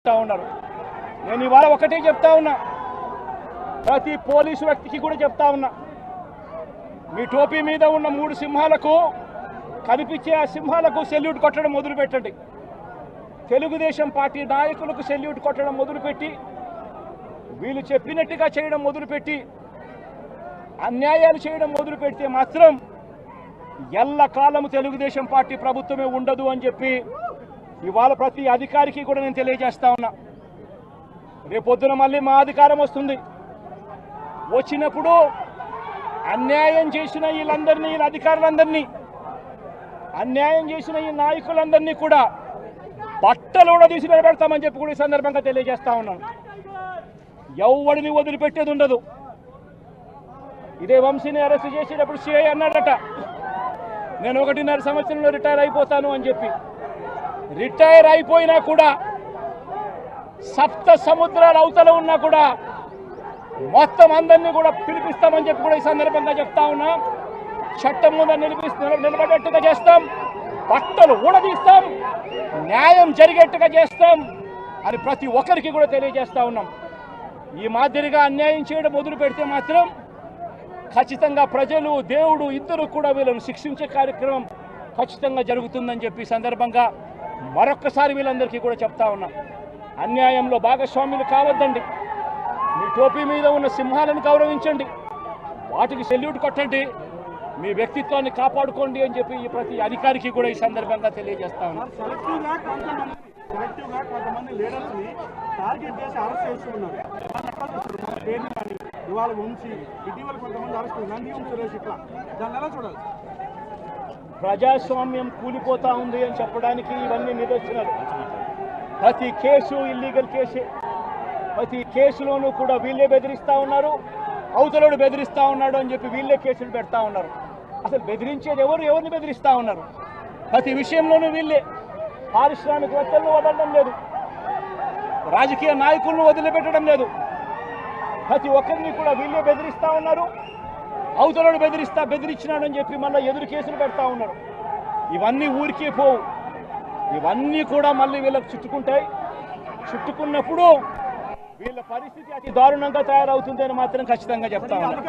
తెలియజేస్తూ ఉన్నారు. నేను ఇవాళ ఒకటే చెప్తా ఉన్నా, ప్రతి పోలీసు వ్యక్తికి కూడా చెప్తా ఉన్నా, మీ టోపీ మీద ఉన్న 3 సింహాలకు కనిపించే ఆ సింహాలకు సెల్యూట్ కొట్టడం మొదలుపెట్టండి. తెలుగుదేశం పార్టీ నాయకులకు సెల్యూట్ కొట్టడం మొదలుపెట్టి, వీళ్ళు చెప్పినట్టుగా చేయడం మొదలుపెట్టి, అన్యాయాలు చేయడం మొదలు పెడితే మాత్రం ఎల్లకాలము తెలుగుదేశం పార్టీ ప్రభుత్వమే ఉండదు అని చెప్పి ఇవాళ ప్రతి అధికారికి కూడా నేను తెలియజేస్తా ఉన్నా. రేపొద్దున మళ్ళీ మా అధికారం వస్తుంది. వచ్చినప్పుడు అన్యాయం చేసిన వీళ్ళందరినీ, వీళ్ళ అధికారులందరినీ, అన్యాయం చేసిన ఈ నాయకులందరినీ కూడా బట్టలు కూడా తీసి నిలబెడతామని చెప్పి కూడా ఈ సందర్భంగా తెలియజేస్తా ఉన్నాను. ఎవడిని వదిలిపెట్టేది ఉండదు. ఇదే వంశీని అరెస్ట్ చేసేటప్పుడు సిఐ అన్నాడట, నేను 1.5 సంవత్సరంలో రిటైర్ అయిపోతాను అని చెప్పి. రిటైర్ అయిపోయినా కూడా, సప్త సముద్రాల అవతల ఉన్నా కూడా మొత్తం అందరినీ కూడా పిలిపిస్తామని చెప్పి కూడా ఈ సందర్భంగా చెప్తా ఉన్నా. చట్టం ముందు నిలబడేట్టుగా చేస్తాం, బట్టలు ఊడదీస్తాం, న్యాయం జరిగేట్టుగా చేస్తాం అని ప్రతి ఒక్కరికి కూడా తెలియజేస్తా ఉన్నాం. ఈ మాదిరిగా అన్యాయం చేయడం మొదలు పెడితే మాత్రం ఖచ్చితంగా ప్రజలు, దేవుడు ఇద్దరు కూడా వీళ్ళను శిక్షించే కార్యక్రమం ఖచ్చితంగా జరుగుతుందని చెప్పి సందర్భంగా మరొక్కసారి వీళ్ళందరికీ కూడా చెప్తా ఉన్నాం. అన్యాయంలో భాగస్వాములు కావద్దండి. మీ టోపీ మీద ఉన్న సింహాలను గౌరవించండి, వాటికి సెల్యూట్ కొట్టండి, మీ వ్యక్తిత్వాన్ని కాపాడుకోండి అని చెప్పి ఈ ప్రతి అధికారికి కూడా ఈ సందర్భంగా తెలియజేస్తా ఉన్నాం. కొంతమంది లీడర్స్ని టార్గెట్ చేసి అరెస్ట్ చేస్తున్నారు. ఇవాళ వంశీ, ఇటీవల కొంతమంది అరెస్ట్, నందిగం సురేష్, ఇట్లా దాన్ని ఎలా చూడాలి? ప్రజాస్వామ్యం కూలిపోతా ఉంది అని చెప్పడానికి ఇవన్నీ నిదర్శనాలు. ప్రతి కేసు ఇల్లీగల్ కేసే. ప్రతి కేసులోనూ కూడా వీళ్ళే బెదిరిస్తూ ఉన్నారు, అవతలోడు బెదిరిస్తూ ఉన్నాడు అని చెప్పి వీళ్ళే కేసులు పెడతా ఉన్నారు. అసలు బెదిరించేది ఎవరిని బెదిరిస్తూ ఉన్నారు? ప్రతి విషయంలోనూ వీళ్ళే. పారిశ్రామికవేత్తలను వదలడం లేదు, రాజకీయ నాయకులను వదిలిపెట్టడం లేదు. ప్రతి ఒక్కరిని కూడా వీళ్ళే బెదిరిస్తూ ఉన్నారు, అవతలోడు బెదిరించినాడు అని చెప్పి మళ్ళీ ఎదురు కేసులు పెడతా ఉన్నారు. ఇవన్నీ ఊరికే పోవు, ఇవన్నీ కూడా మళ్ళీ వీళ్ళకి చుట్టుకుంటాయి. చుట్టుకున్నప్పుడు వీళ్ళ పరిస్థితి అతి దారుణంగా తయారవుతుంది అని మాత్రం ఖచ్చితంగా చెప్తా ఉన్నారు.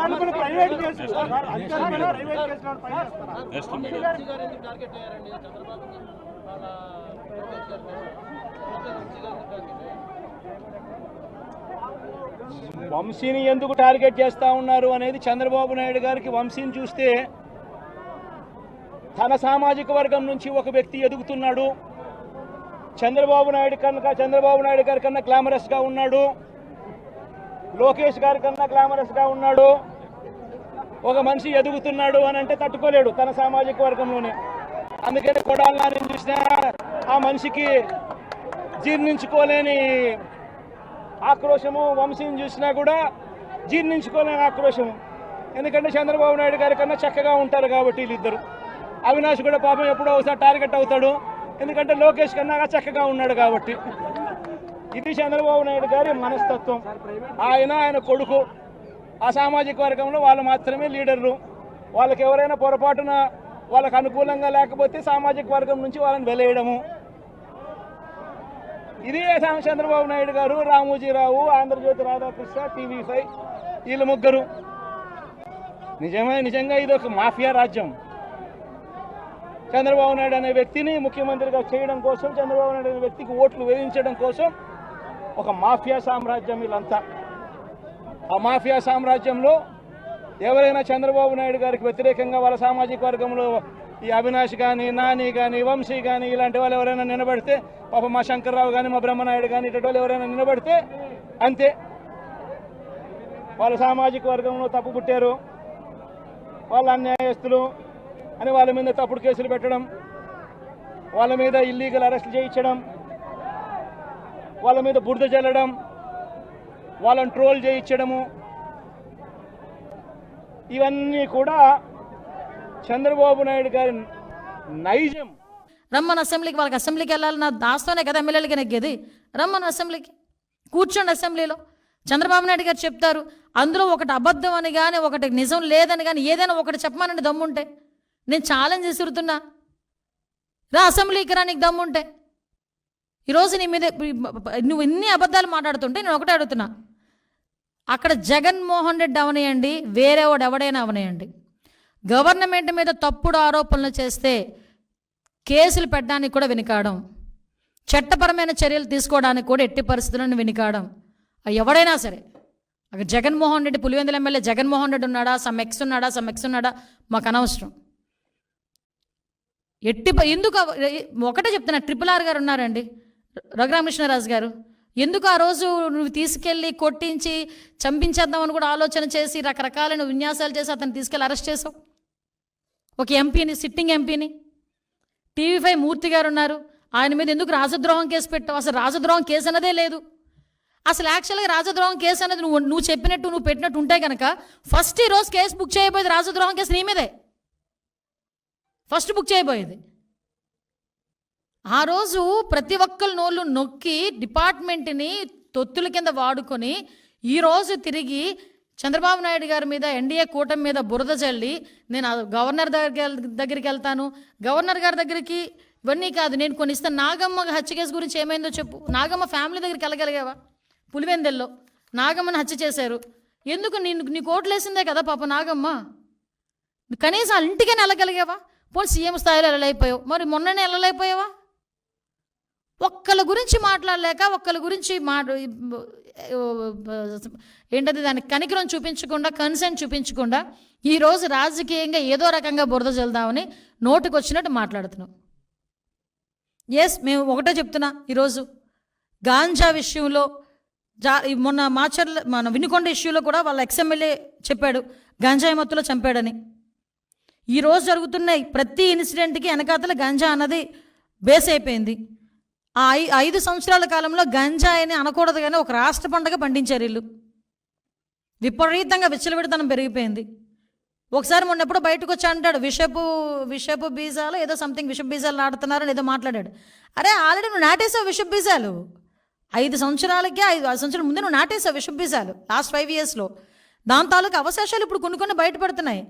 వంశీని ఎందుకు టార్గెట్ చేస్తా ఉన్నారు అనేది చంద్రబాబు నాయుడు గారికి, వంశీని చూస్తే తన సామాజిక వర్గం నుంచి ఒక వ్యక్తి ఎదుగుతున్నాడు, చంద్రబాబు నాయుడు గారి కన్నా గ్లామరస్గా ఉన్నాడు, లోకేష్ గారి కన్నా గ్లామరస్గా ఉన్నాడు, ఒక మనిషి ఎదుగుతున్నాడు అని అంటే తట్టుకోలేడు తన సామాజిక వర్గంలోనే. అందుకని కొడాలి నాని చూసినా ఆ మనిషికి జీర్ణించుకోలేని ఆక్రోశము, వంశీని చూసినా కూడా జీర్ణించుకోలేని ఆక్రోశము. ఎందుకంటే చంద్రబాబు నాయుడు గారి కన్నా చక్కగా ఉంటారు కాబట్టి వీళ్ళిద్దరు. అవినాష్ కూడా పాపం ఎప్పుడో ఒకసారి టార్గెట్ అవుతాడు, ఎందుకంటే లోకేష్ కన్నా చక్కగా ఉన్నాడు కాబట్టి. ఇది చంద్రబాబు నాయుడు గారి మనస్తత్వం. ఆయన కొడుకు, ఆ సామాజిక వర్గంలో వాళ్ళు మాత్రమే లీడర్లు. వాళ్ళకి ఎవరైనా పొరపాటున వాళ్ళకు అనుకూలంగా లేకపోతే సామాజిక వర్గం నుంచి వాళ్ళని వెలేయడము. ఇది చంద్రబాబు నాయుడు గారు, రామోజీరావు, ఆంధ్రజ్యోతి రాధాకృష్ణ, TV5 వీళ్ళు ముగ్గురు. నిజంగా ఇది ఒక మాఫియా రాజ్యం. చంద్రబాబు నాయుడు అనే వ్యక్తిని ముఖ్యమంత్రిగా చేయడం కోసం, చంద్రబాబు నాయుడు అనే వ్యక్తికి ఓట్లు వేయించడం కోసం ఒక మాఫియా సామ్రాజ్యం వీళ్ళంతా. ఆ మాఫియా సామ్రాజ్యంలో ఎవరైనా చంద్రబాబు నాయుడు గారికి వ్యతిరేకంగా వాళ్ళ సామాజిక వర్గంలో ఈ అవినాష్ కానీ, నాని కానీ, వంశీ కానీ ఇలాంటి వాళ్ళు ఎవరైనా నిలబడితే, పాప మా శంకర్రావు కానీ, మా బ్రహ్మనాయుడు కానీ ఇటువంటి వాళ్ళు ఎవరైనా నిలబడితే అంతే, వాళ్ళ సామాజిక వర్గంలో తప్పు పుట్టారు, వాళ్ళ అన్యాయస్తులు అని వాళ్ళ మీద తప్పుడు కేసులు పెట్టడం, వాళ్ళ మీద ఇల్లీగల్ అరెస్టులు చేయించడం, వాళ్ళ మీద బురద జల్లడం, వాళ్ళని ట్రోల్ చేయించడము, ఇవన్నీ కూడా చంద్రబాబు నాయుడు గారి నైజం. రమ్మని అసెంబ్లీకి, వాళ్ళకి అసెంబ్లీకి వెళ్ళాలి, నా దాస్తోనే కదా ఎమ్మెల్యేలకి నెగ్గేది. రమ్మని అసెంబ్లీకి కూర్చోండి. అసెంబ్లీలో చంద్రబాబు నాయుడు గారు చెప్తారు, అందులో ఒకటి అబద్ధం అని కానీ, ఒకటి నిజం లేదని కానీ ఏదైనా ఒకటి చెప్పమానండి దమ్ముంటే. నేను ఛాలెంజ్ విసురుతున్నా, రా అసెంబ్లీకి రా నీకు దమ్ముంటే. ఈరోజు నీ మీద నువ్వు ఇన్ని అబద్ధాలు మాట్లాడుతుంటే నేను ఒకటే అడుగుతున్నా, అక్కడ జగన్మోహన్ రెడ్డి అవనేయండి, వేరేవాడు ఎవడైనా అవనేయండి, గవర్నమెంట్ మీద తప్పుడు ఆరోపణలు చేస్తే కేసులు పెట్టడానికి కూడా వెనుకాడం, చట్టపరమైన చర్యలు తీసుకోవడానికి కూడా ఎట్టి పరిస్థితులను వెనుకాడం. ఎవడైనా సరే, అక్కడ జగన్మోహన్ రెడ్డి, పులివెందుల ఎమ్మెల్యే జగన్మోహన్ రెడ్డి ఉన్నాడా, సమ్ ఎక్స్ ఉన్నాడా మాకు అనవసరం. ఎందుకు ఒకటే చెప్తున్నా, RRR గారు ఉన్నారండి, రఘురామకృష్ణరాజు గారు, ఎందుకు ఆ రోజు నువ్వు తీసుకెళ్ళి కొట్టించి చంపించేద్దామని కూడా ఆలోచన చేసి రకరకాలైన విన్యాసాలు చేసి అతను తీసుకెళ్ళి అరెస్ట్ చేసావు? ఒక ఎంపీని, సిట్టింగ్ ఎంపీని. TV5 మూర్తి గారు ఉన్నారు, ఆయన మీద ఎందుకు రాజద్రోహం కేసు పెట్టావు? అసలు రాజద్రోహం కేసు అన్నదే లేదు. అసలు యాక్చువల్గా రాజద్రోహం కేసు అనేది నువ్వు చెప్పినట్టు నువ్వు పెట్టినట్టు ఉంటే కనుక ఫస్ట్ ఈరోజు కేసు బుక్ చేయబోయేది రాజద్రోహం కేసు నీ మీదే ఫస్ట్ బుక్ చేయబోయేది. ఆ రోజు ప్రతి ఒక్కరి నోళ్ళు నొక్కి డిపార్ట్మెంట్ని తొత్తుల కింద వాడుకొని ఈరోజు తిరిగి చంద్రబాబు నాయుడు గారి మీద, NDA కూటమి మీద బురద చల్లి నేను గవర్నర్ దగ్గరికి వెళ్తాను, గవర్నర్ గారి దగ్గరికి ఇవన్నీ కాదు నేను కొన్ని ఇస్తాను. నాగమ్మ హత్య కేసు గురించి ఏమైందో చెప్పు. నాగమ్మ ఫ్యామిలీ దగ్గరికి వెళ్ళగలిగావా? పులివెందెల్లో నాగమ్మని హత్య చేశారు, ఎందుకు? నీకు ఓట్లు వేసిందే కదా పాప నాగమ్మ, కనీసం ఇంటికైనా వెళ్ళగలిగావా? పోనీ సీఎం స్థాయిలో వెళ్ళలేకపోయావు, మరి మొన్ననే వెళ్ళలేకపోయావా? ఒక్కళ్ళ గురించి మాట్లాడలేక, ఒక్కళ్ళ గురించి ఏంటది దానికి కనికరం చూపించకుండా, కన్సర్న్ చూపించకుండా ఈరోజు రాజకీయంగా ఏదో రకంగా బురద చల్దామని నోటికి వచ్చినట్టు మాట్లాడుతున్నాం. మేము ఒకటే చెప్తున్నా, ఈరోజు గాంజా విషయంలో మొన్న మన వినుకొండ ఇష్యూలో కూడా వాళ్ళ ఎక్స్ఎమ్మెల్యే చెప్పాడు గాంజాయి మత్తులో చంపాడని. ఈరోజు జరుగుతున్న ప్రతి ఇన్సిడెంట్కి వెనకాతల గంజా అన్నది బేస్ అయిపోయింది. ఆ 5 సంవత్సరాల కాలంలో గంజాయిని అనకూడదు కానీ ఒక రాష్ట్ర పండుగ పండించారు వీళ్ళు. విపరీతంగా విచ్చలవిడితనం పెరిగిపోయింది. ఒకసారి మొన్న ఎప్పుడో బయటకు వచ్చి అంటాడు విషపు బీజాలు ఏదో సంథింగ్ విషపు బీజాలు నాటుతున్నారని ఏదో మాట్లాడాడు. అరే ఆల్రెడీ నువ్వు నాటేసావు విషపు బీజాలు, 5 సంవత్సరాలకే 5 సంవత్సరాల ముందే నువ్వు నాటేసావు విషపు బీజాలు లాస్ట్ 5 yearsలో. దాని తాలూకు అవశేషాలు ఇప్పుడు కొన్ని బయటపడుతున్నాయి.